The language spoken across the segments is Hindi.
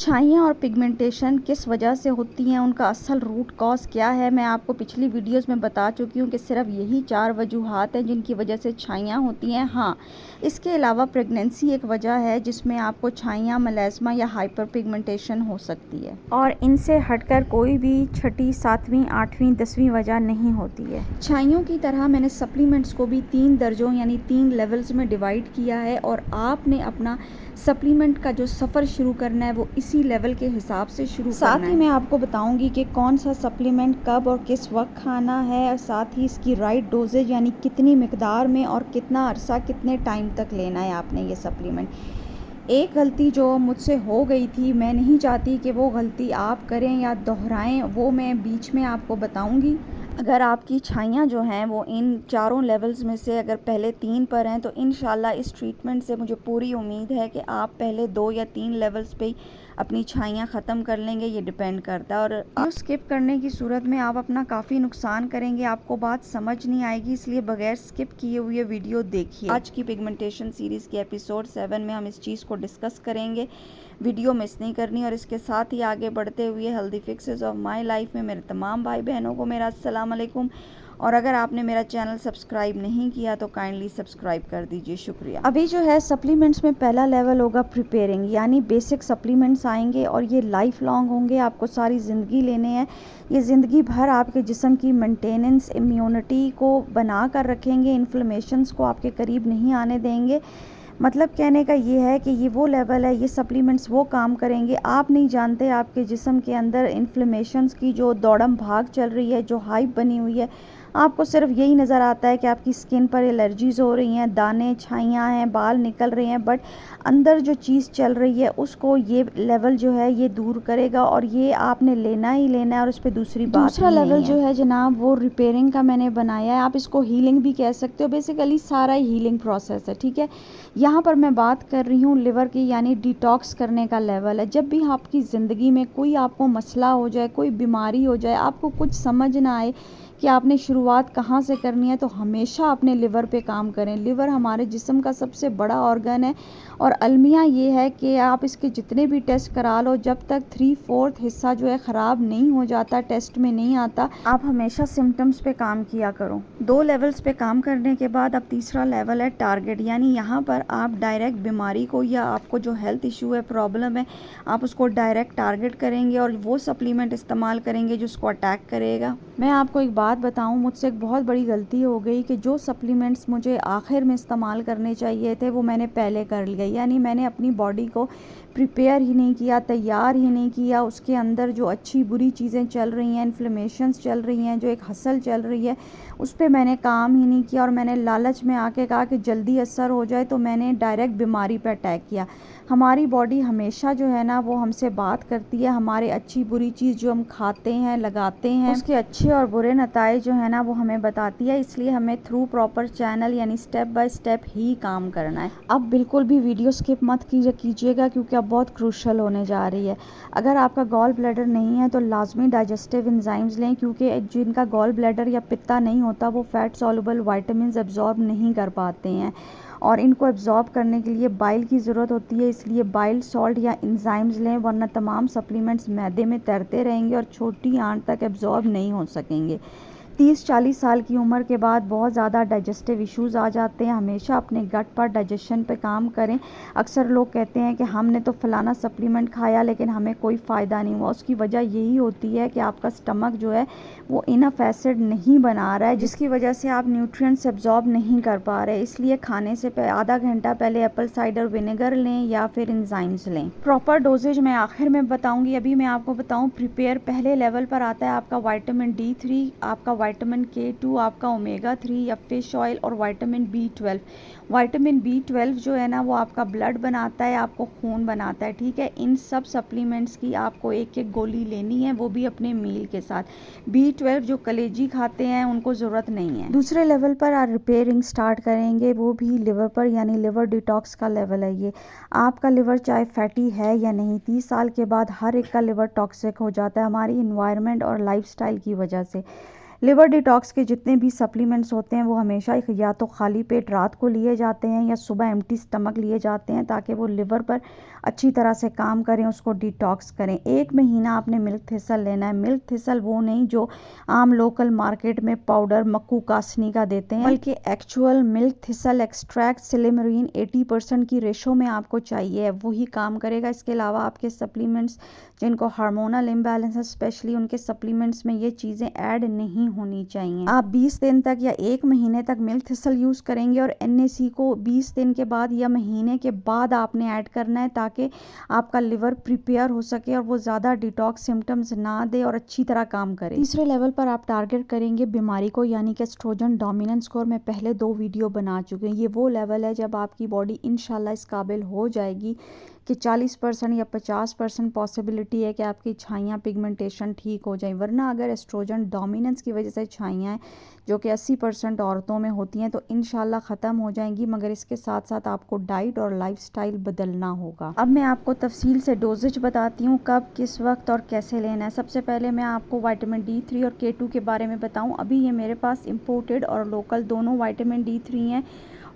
छाइयाँ और पिगमेंटेशन किस वजह से होती हैं, उनका असल रूट कॉज़ क्या है। मैं आपको पिछली वीडियोस में बता चुकी हूँ कि सिर्फ यही 4 वजूहात हैं जिनकी वजह से छाइयाँ होती हैं। हाँ, इसके अलावा प्रेगनेंसी एक वजह है जिसमें आपको छाइयाँ, मेलास्मा या हाइपर पिगमेंटेशन हो सकती है, और इनसे हटकर कोई भी छठी, 7वीं, 8वीं, 10वीं वजह नहीं होती है। छाइयों की तरह मैंने सप्लीमेंट्स को भी 3 दर्जों यानी 3 लेवल्स में डिवाइड किया है, और आपने अपना सप्लीमेंट का जो सफ़र शुरू करना है वो इसी लेवल के हिसाब से शुरू करना है। साथ ही मैं आपको बताऊंगी कि कौन सा सप्लीमेंट कब और किस वक्त खाना है, और साथ ही इसकी राइट डोजेज यानी कितनी मिकदार में और कितना अरसा, कितने टाइम तक लेना है आपने ये सप्लीमेंट। एक गलती जो मुझसे हो गई थी, मैं नहीं चाहती कि वो गलती आप करें या दोहराएं, वो मैं बीच में आपको बताऊंगी। अगर आपकी छाइयाँ जो हैं वो इन चारों लेवल्स में से अगर पहले 3 पर हैं, तो इंशाल्लाह इस ट्रीटमेंट से मुझे पूरी उम्मीद है कि आप पहले 2 या 3 लेवल्स पे ही अपनी छाइयाँ ख़त्म कर लेंगे। ये डिपेंड करता है, और वीडियो स्किप करने की सूरत में आप अपना काफ़ी नुकसान करेंगे, आपको बात समझ नहीं आएगी, इसलिए बगैर स्किप किए हुए वीडियो देखिए। आज की पिगमेंटेशन सीरीज़ के एपिसोड 7 में हम इस चीज़ को डिस्कस करेंगे। वीडियो मिस नहीं करनी, और इसके साथ ही आगे बढ़ते हुए healthy fixes of my life में मेरे तमाम भाई बहनों को मेरा अस्सलाम वालेकुम। और अगर आपने मेरा चैनल सब्सक्राइब नहीं किया तो काइंडली सब्सक्राइब कर दीजिए, शुक्रिया। अभी जो है सप्लीमेंट्स में पहला लेवल होगा प्रिपेयरिंग, यानी बेसिक सप्लीमेंट्स आएंगे और ये लाइफ लॉन्ग होंगे, आपको सारी ज़िंदगी लेने हैं। ये ज़िंदगी भर आपके जिस्म की मेंटेनेंस, इम्यूनिटी को बना कर रखेंगे, इन्फ्लेमेशंस को आपके करीब नहीं आने देंगे। मतलब कहने का ये है कि ये वो लेवल है, ये सप्लीमेंट्स वो काम करेंगे। आप नहीं जानते आपके जिस्म के अंदर इन्फ्लेमेशंस की जो दौड़म भाग चल रही है, जो हाइप बनी हुई है, आपको सिर्फ यही नज़र आता है कि आपकी स्किन पर एलर्जीज़ हो रही हैं, दाने, छाइयाँ हैं, बाल निकल रहे हैं, बट अंदर जो चीज़ चल रही है उसको ये लेवल जो है ये दूर करेगा, और ये आपने लेना ही लेना है, और उस पर दूसरी बात। दूसरा लेवल जो है जनाब वो रिपेयरिंग का मैंने बनाया है, आप इसको हीलिंग भी कह सकते हो। बेसिकली सारा ही हीलिंग प्रोसेस है, ठीक है। यहाँ पर मैं बात कर रही हूँ लिवर की, यानी डिटॉक्स करने का लेवल है। जब भी आपकी ज़िंदगी में कोई आपको मसला हो जाए, कोई बीमारी हो जाए, आपको कुछ समझ ना आए कि आपने शुरुआत कहाँ से करनी है, तो हमेशा अपने लिवर पे काम करें। लिवर हमारे जिस्म का सबसे बड़ा ऑर्गन है, और अलमिया ये है कि आप इसके जितने भी टेस्ट करा लो, जब तक 3/4 हिस्सा जो है ख़राब नहीं हो जाता, टेस्ट में नहीं आता, आप हमेशा सिम्टम्स पे काम किया करो। 2 लेवल्स पे काम करने के बाद अब तीसरा लेवल है टारगेट, यानी यहाँ पर आप डायरेक्ट बीमारी को, या आपको जो हेल्थ इशू है, प्रॉब्लम है, आप उसको डायरेक्ट टारगेट करेंगे और वो सप्लीमेंट इस्तेमाल करेंगे जो उसको अटैक करेगा। मैं आपको एक बात बताऊं, मुझसे एक बहुत बड़ी गलती हो गई कि जो सप्लीमेंट्स मुझे आखिर में इस्तेमाल करने चाहिए थे वो मैंने पहले कर लिए, यानी मैंने अपनी बॉडी को प्रिपेयर ही नहीं किया, तैयार ही नहीं किया। उसके अंदर जो अच्छी बुरी चीज़ें चल रही हैं, इन्फ्लेमेशंस चल रही हैं, जो एक हसल चल रही है, उस पर मैंने काम ही नहीं किया, और मैंने लालच में आके कहा कि जल्दी असर हो जाए, तो मैंने डायरेक्ट बीमारी पर अटैक किया। हमारी बॉडी हमेशा जो है ना वो हमसे बात करती है, हमारे अच्छी बुरी चीज़ जो हम खाते हैं, लगाते हैं, उसके अच्छे और बुरे नताइज जो है ना वो हमें बताती है। इसलिए हमें थ्रू प्रॉपर चैनल यानी स्टेप बाय स्टेप ही काम करना है। अब बिल्कुल भी वीडियो स्किप मत कीजिएगा, क्योंकि अब बहुत क्रूशल होने जा रही है। अगर आपका गॉल ब्लैडर नहीं है तो लाजमी डाइजेस्टिव एंजाइम्स लें, क्योंकि जिनका गॉल ब्लैडर या पित्ता नहीं होता वो फैट सॉल्युबल विटामिन्स एब्जॉर्ब नहीं कर पाते हैं, और इनको एब्जॉर्ब करने के लिए बाइल की ज़रूरत होती है। इसलिए बाइल सॉल्ट या एंजाइम्स लें, वरना तमाम सप्लीमेंट्स मैदे में तैरते रहेंगे और छोटी आंत तक एब्जॉर्ब नहीं हो सकेंगे। 30-40 साल की उम्र के बाद बहुत ज़्यादा डाइजेस्टिव इश्यूज़ आ जाते हैं। हमेशा अपने गट पर डाइजेशन पे काम करें। अक्सर लोग कहते हैं कि हमने तो फलाना सप्लीमेंट खाया लेकिन हमें कोई फ़ायदा नहीं हुआ। उसकी वजह यही होती है कि आपका स्टमक जो है वो इनफ एसिड नहीं बना रहा है, जिसकी वजह से आप न्यूट्रिएंट्स एब्जॉर्ब नहीं कर पा रहे। इसलिए खाने से आधा घंटा पहले एप्पल साइडर विनेगर लें या फिर एंजाइम्स लें। प्रॉपर डोजेज मैं आखिर में बताऊँगी। अभी मैं आपको बताऊँ प्रिपेयर, पहले लेवल पर आता है आपका विटामिन D3, आपका विटामिन K2, आपका ओमेगा 3 या फिश ऑयल, और विटामिन B12। विटामिन B12 जो है ना वो आपका ब्लड बनाता है, आपको खून बनाता है, ठीक है। इन सब सप्लीमेंट्स की आपको एक एक गोली लेनी है, वो भी अपने मील के साथ। B12 जो कलेजी खाते हैं उनको ज़रूरत नहीं है। दूसरे लेवल पर आप रिपेयरिंग स्टार्ट करेंगे, वो भी लिवर पर, यानी लिवर डिटॉक्स का लेवल है ये। आपका लिवर चाहे फैटी है या नहीं, 30 साल के बाद हर एक का लिवर टॉक्सिक हो जाता है हमारी इन्वायरमेंट और लाइफस्टाइल की वजह से। लिवर डिटॉक्स के जितने भी सप्लीमेंट्स होते हैं वो हमेशा या तो खाली पेट रात को लिए जाते हैं या सुबह एम्प्टी स्टमक लिए जाते हैं, ताकि वो लिवर पर अच्छी तरह से काम करें, उसको डिटॉक्स करें। 1 महीना आपने मिल्क थिसल लेना है। मिल्क थिसल वो नहीं जो आम लोकल मार्केट में पाउडर मक्कू कासनी का देते हैं, बल्कि एक्चुअल मिल्क थिसल एक्सट्रैक्ट सिलिमरीन 80% की रेशो में आपको चाहिए, वही काम करेगा। इसके अलावा आपके सप्लीमेंट्स जिनको हार्मोनल इम्बैलेंस है स्पेशली, उनके सप्लीमेंट्स में ये चीज़ें ऐड नहीं होनी चाहिए। आप 20 दिन तक या 1 महीने तक मिल्क थिसल यूज़ करेंगे और NAC को 20 दिन के बाद या महीने के बाद आपने ऐड करना है, ताकि आपका लिवर प्रिपेयर हो सके और वो ज़्यादा डिटॉक्स सिम्टम्स ना दे और अच्छी तरह काम करे। तीसरे लेवल पर आप टारगेट करेंगे बीमारी को, यानी कि एस्ट्रोजन डोमिनेंस को, और मैं पहले 2 वीडियो बना चुकी हूँ। ये वो लेवल है जब आपकी बॉडी इंशाल्लाह इस काबिल हो जाएगी कि 40% या 50% पॉसिबिलिटी है कि आपकी छाइयाँ पिगमेंटेशन ठीक हो जाए। वरना अगर एस्ट्रोजन डोमिनेंस की वजह से छाइयाँ जो कि 80% औरतों में होती हैं तो इंशाल्लाह ख़त्म हो जाएंगी, मगर इसके साथ साथ आपको डाइट और लाइफस्टाइल बदलना होगा। अब मैं आपको तफसील से डोजेज बताती हूँ, कब किस वक्त और कैसे लेना है। सबसे पहले मैं आपको विटामिन D3 और K2 के बारे में बताऊँ। अभी ये मेरे पास इम्पोर्टेड और लोकल दोनों विटामिन D3 हैं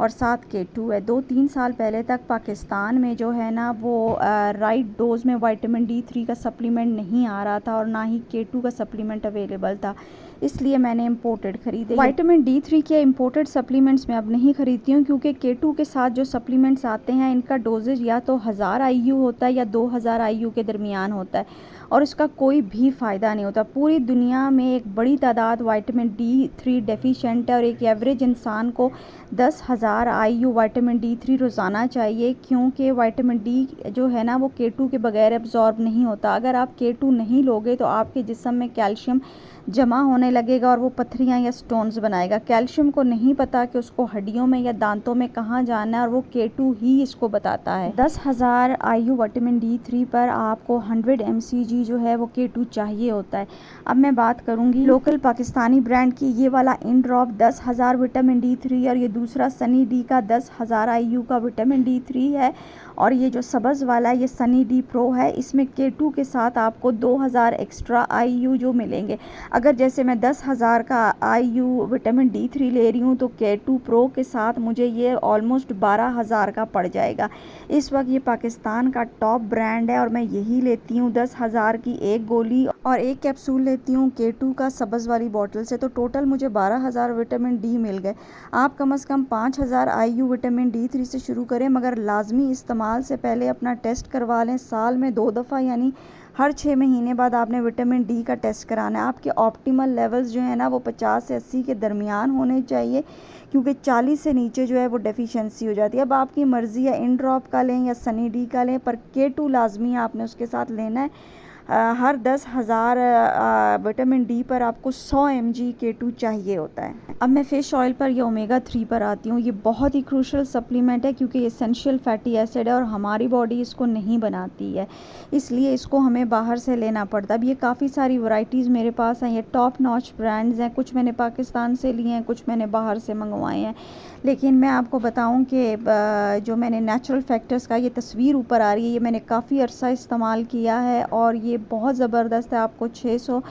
और साथ K2 है। 2-3 साल पहले तक पाकिस्तान में जो है ना वो राइट डोज में विटामिन D3 का सप्लीमेंट नहीं आ रहा था और ना ही K2 का सप्लीमेंट अवेलेबल था, इसलिए मैंने इम्पोर्टेड ख़रीदे। विटामिन D3 के इम्पोर्टेड सप्लीमेंट्स मैं अब नहीं ख़रीदती हूँ, क्योंकि K2 के साथ जो सप्लीमेंट्स आते हैं इनका डोजेज या तो 1000 IU होता है या 2000 IU के दरमियान होता है और इसका कोई भी फ़ायदा नहीं होता। पूरी दुनिया में एक बड़ी तादाद विटामिन D3 डेफिशिएंट है और एक एवरेज इंसान को 10,000 IU विटामिन D3 रोज़ाना चाहिए, क्योंकि विटामिन D जो है ना वो K2 के बगैर एब्जॉर्ब नहीं होता। अगर आप K2 नहीं लोगे तो आपके जिस्म में कैल्शियम जमा होने लगेगा और वो पत्थरियाँ या स्टोन्स बनाएगा। कैल्शियम को नहीं पता कि उसको हड्डियों में या दांतों में कहाँ जाना है और वो K2 ही इसको बताता है। 10,000 IU विटामिन D3 पर आपको 100 mcg जो है वो K2 चाहिए होता है। अब मैं बात करूँगी लोकल पाकिस्तानी ब्रांड की। ये वाला इन ड्रॉप 10,000 विटामिन D3 और ये दूसरा सनी डी का 10,000 IU का विटामिन D3 है, और ये जो सब्ज़ वाला ये सनी डी प्रो है, इसमें K2 के साथ आपको 2000 एक्स्ट्रा IU जो मिलेंगे। अगर जैसे मैं 10,000 का IU विटामिन D3 ले रही हूँ तो K2 प्रो के साथ मुझे ये ऑलमोस्ट 12,000 का पड़ जाएगा। इस वक्त ये पाकिस्तान का टॉप ब्रांड है और मैं यही लेती हूँ। 10,000 की एक गोली और एक कैप्सूल लेती हूँ K2 का सब्ज़ वाली बोतल से, तो टोटल मुझे 12,000 विटामिन D मिल गए। आप कम से कम 5,000 IU विटामिन D3 से शुरू करें, मगर लाजमी इस्तेमाल से पहले अपना टेस्ट करवा लें। साल में 2 दफ़ा यानी हर 6 महीने बाद आपने विटामिन D का टेस्ट कराना है। आपके ऑप्टिमल लेवल्स जो है ना वो 50 से 80 के दरमियान होने चाहिए, क्योंकि 40 से नीचे जो है वो डेफिशिएंसी हो जाती है। अब आपकी मर्ज़ी है इन ड्रॉप का लें या सनी डी का लें, पर K2 लाजमी आपने उसके साथ लेना है। हर 10,000 विटामिन D पर आपको 100 mg K2 चाहिए होता है। अब मैं फ़िश ऑयल पर या ओमेगा 3 पर आती हूँ। ये बहुत ही क्रूशल सप्लीमेंट है, क्योंकि ये एसेंशियल फैटी एसिड है और हमारी बॉडी इसको नहीं बनाती है, इसलिए इसको हमें बाहर से लेना पड़ता है। अब ये काफ़ी सारी वैरायटीज़ मेरे पास हैं, ये टॉप नॉच ब्रांड्स हैं। कुछ मैंने पाकिस्तान से लिए हैं, कुछ मैंने बाहर से मंगवाए हैं। लेकिन मैं आपको बताऊं कि जो मैंने नेचुरल फैक्टर्स का, ये तस्वीर ऊपर आ रही है, ये मैंने काफ़ी अरसा इस्तेमाल किया है और ये बहुत ज़बरदस्त है। आपको 600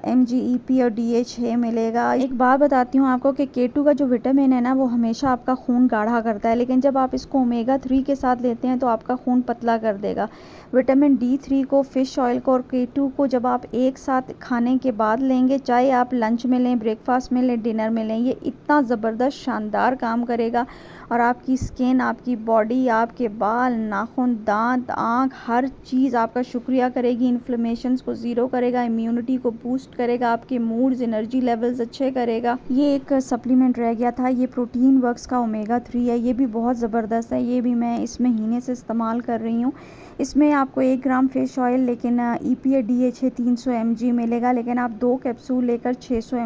mg EPA और DHA मिलेगा। एक बात बताती हूँ आपको कि K2 का जो विटामिन है ना वो हमेशा आपका खून गाढ़ा करता है, लेकिन जब आप इसको ओमेगा 3 के साथ लेते हैं तो आपका खून पतला कर देगा। विटामिन D3 को, फ़िश ऑयल को और K2 को जब आप एक साथ खाने के बाद लेंगे, चाहे आप लंच में लें, ब्रेकफास्ट में लें, डिनर में लें, ये इतना ज़बरदस्त शानदार काम करेगा और आपकी स्किन, आपकी बॉडी, आपके बाल, नाखून, दांत, आँख, हर चीज़ आपका शुक्रिया करेगी। इन्फ्लेमेशंस को ज़ीरो करेगा, इम्यूनिटी को बूस्ट करेगा, आपके मूड्स, एनर्जी लेवल्स अच्छे करेगा। ये एक सप्लीमेंट रह गया था, ये प्रोटीन वर्क्स का ओमेगा 3 है। ये भी बहुत ज़बरदस्त है, ये भी मैं इस महीने से इस्तेमाल कर रही हूँ। इसमें आपको 1 ग्राम फ़िश ऑयल, लेकिन EPA DHA 300 mg मिलेगा, लेकिन आप 2 कैप्सूल लेकर 600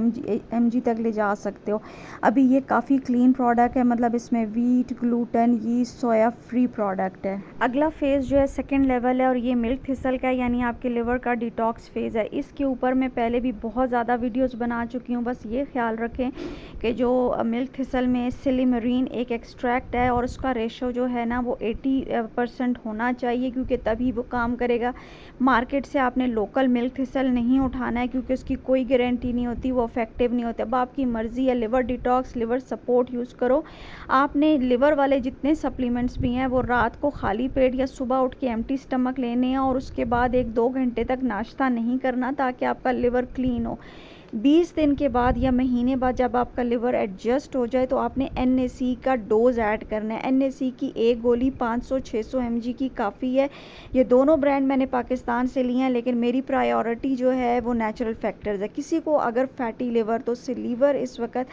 mg तक ले जा सकते हो। अभी ये काफ़ी क्लीन प्रोडक्ट है, मतलब इसमें वीट, ग्लूटेन, यीस्ट, सोया फ्री प्रोडक्ट है। अगला फेज़ जो है सेकंड लेवल है और ये मिल्क थिसल का, यानी आपके लिवर का डिटॉक्स फेज़ है। इसके ऊपर मैं पहले भी बहुत ज़्यादा वीडियोस बना चुकी हूँ। बस ये ख्याल रखें कि जो मिल्क थिसल में सिलिमरीन एक एक्सट्रैक्ट है और उसका रेशो जो है ना वो 80% होना चाहिए, क्योंकि तभी वो काम करेगा। मार्केट से आपने लोकल मिल्क थिसल नहीं उठाना है क्योंकि उसकी कोई गारंटी नहीं होती, वो इफेक्टिव नहीं होते। अब आपकी मर्ज़ी है, liver detox, liver support use करो। आपने लिवर वाले जितने सप्लीमेंट्स भी हैं वो रात को खाली पेट या सुबह उठ के एम्प्टी स्टमक लेने हैं और उसके बाद 1-2 घंटे तक नाश्ता नहीं करना ताकि आपका लिवर क्लीन हो। 20 दिन के बाद या महीने बाद जब आपका लिवर एडजस्ट हो जाए तो आपने NAC का डोज़ ऐड करना है। NAC की एक गोली 500-600 mg की काफ़ी है। ये दोनों ब्रांड मैंने पाकिस्तान से लिए हैं, लेकिन मेरी प्रायोरिटी जो है वो नेचुरल फैक्टर्स है। किसी को अगर फैटी लिवर, तो सिलीवर इस वक्त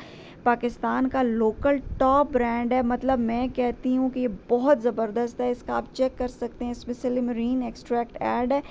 पाकिस्तान का लोकल टॉप ब्रांड है। मतलब मैं कहती हूँ कि ये बहुत ज़बरदस्त है। इसका आप चेक कर सकते हैं, इसमें सिलिमरीन एक्सट्रैक्ट ऐड है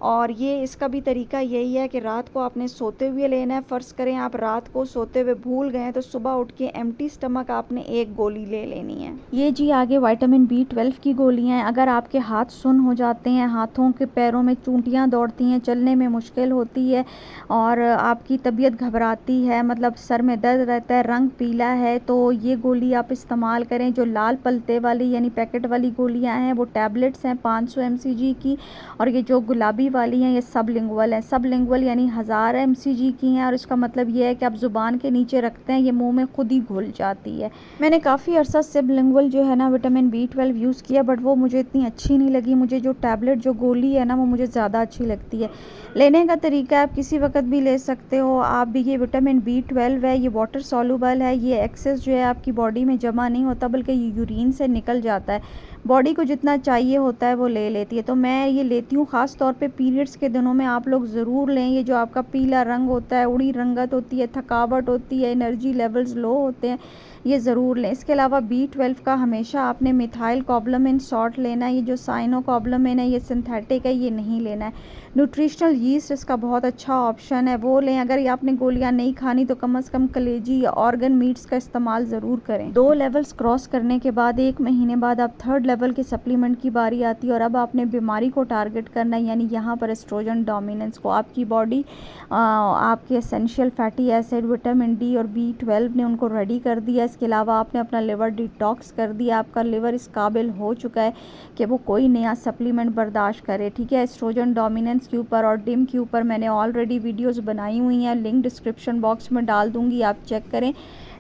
और ये इसका भी तरीका यही है कि रात को आपने सोते हुए लेना है। फ़र्ज़ करें आप रात को सोते हुए भूल गए तो सुबह उठ के एम्प्टी स्टमक आपने एक गोली ले लेनी है। ये जी आगे विटामिन B12 की गोलियां हैं। अगर आपके हाथ सुन्न हो जाते हैं, हाथों के पैरों में चूंटियां दौड़ती हैं, चलने में मुश्किल होती है और आपकी तबीयत घबराती है, मतलब सर में दर्द रहता है, रंग पीला है, तो ये गोली आप इस्तेमाल करें। जो लाल पलते वाली यानी पैकेट वाली गोलियाँ हैं वो टैबलेट्स हैं 500 mcg की, और ये जो गुलाबी वाली हैं ये सबलिंगुअल हैं। सबलिंगुअल यानी 1000 mcg की हैं और इसका मतलब ये है कि आप ज़ुबान के नीचे रखते हैं, ये मुंह में खुद ही घुल जाती है। मैंने काफ़ी अरसा सबलिंगुअल जो है ना विटामिन B12 यूज़ किया, बट वो मुझे इतनी अच्छी नहीं लगी। मुझे जो टैबलेट जो गोली है ना वो मुझे ज़्यादा अच्छी लगती है। लेने का तरीका आप किसी वक्त भी ले सकते हो। आप भी, ये विटामिन B12 है, ये वाटर सॉल्युबल है, ये एक्सेस जो है आपकी बॉडी में जमा नहीं होता बल्कि ये यूरिन से निकल जाता है। बॉडी को जितना चाहिए होता है वो ले लेती है। तो मैं ये लेती हूँ ख़ास तौर पे पीरियड्स के दिनों में। आप लोग ज़रूर लें। ये जो आपका पीला रंग होता है, उड़ी रंगत होती है, थकावट होती है, एनर्जी लेवल्स लो होते हैं, ये ज़रूर लें। इसके अलावा B12 का हमेशा आपने मिथाइल कोबालामिन सॉल्ट लेना है। ये जो साइनोकोबालामिन है ये सिंथेटिक है, ये नहीं लेना है। न्यूट्रिशनल यीस्ट इसका बहुत अच्छा ऑप्शन है, वो लें। अगर ये आपने गोलियां नहीं खानी तो कम से कम कलेजी या ऑर्गन मीट्स का इस्तेमाल ज़रूर करें। 2 लेवल्स क्रॉस करने के बाद 1 महीने बाद आप 3rd लेवल के सप्लीमेंट की बारी आती है और अब आपने बीमारी को टारगेट करना है, यानी यहाँ पर एस्ट्रोजन डोमिनेंस को। आपकी बॉडी आपके essential fatty acid, vitamin D और B12 ने उनको रेडी कर दिया। इसके अलावा आपने अपना लिवर डिटॉक्स कर दिया। आपका लिवर इस काबिल हो चुका है कि वो कोई नया सप्लीमेंट बर्दाश्त करे, ठीक है। एस्ट्रोजन डोमिनेंस के ऊपर और डिम के ऊपर मैंने ऑलरेडी वीडियोस बनाई हुई हैं, लिंक डिस्क्रिप्शन बॉक्स में डाल दूंगी, आप चेक करें।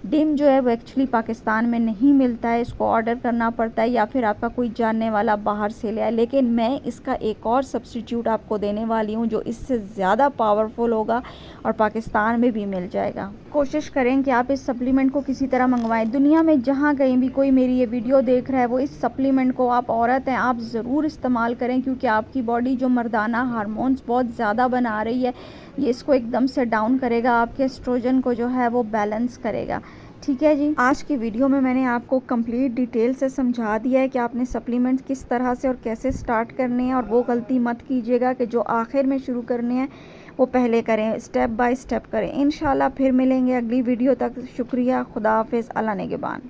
डिम जो है वो एक्चुअली पाकिस्तान में नहीं मिलता है, इसको ऑर्डर करना पड़ता है या फिर आपका कोई जानने वाला बाहर से ले आए। लेकिन मैं इसका एक और सब्स्टिट्यूट आपको देने वाली हूँ जो इससे ज़्यादा पावरफुल होगा और पाकिस्तान में भी मिल जाएगा। कोशिश करें कि आप इस सप्लीमेंट को किसी तरह मंगवाएं। दुनिया में जहाँ कहीं भी कोई मेरी ये वीडियो देख रहा है वो इस सप्लीमेंट को, आप औरत हैं, आप ज़रूर इस्तेमाल करें क्योंकि आपकी बॉडी जो मर्दाना हार्मोन्स बहुत ज़्यादा बना रही है, ये इसको एकदम से डाउन करेगा, आपके एस्ट्रोजन को जो है वो बैलेंस करेगा। ठीक है जी, आज की वीडियो में मैंने आपको कंप्लीट डिटेल से समझा दिया है कि आपने सप्लीमेंट्स किस तरह से और कैसे स्टार्ट करने हैं, और वो गलती मत कीजिएगा कि जो आखिर में शुरू करने हैं वो पहले करें, स्टेप बाय स्टेप करें। इंशाल्लाह फिर मिलेंगे अगली वीडियो तक। शुक्रिया, खुदा हाफिज़, अल्लाह नेगेबान।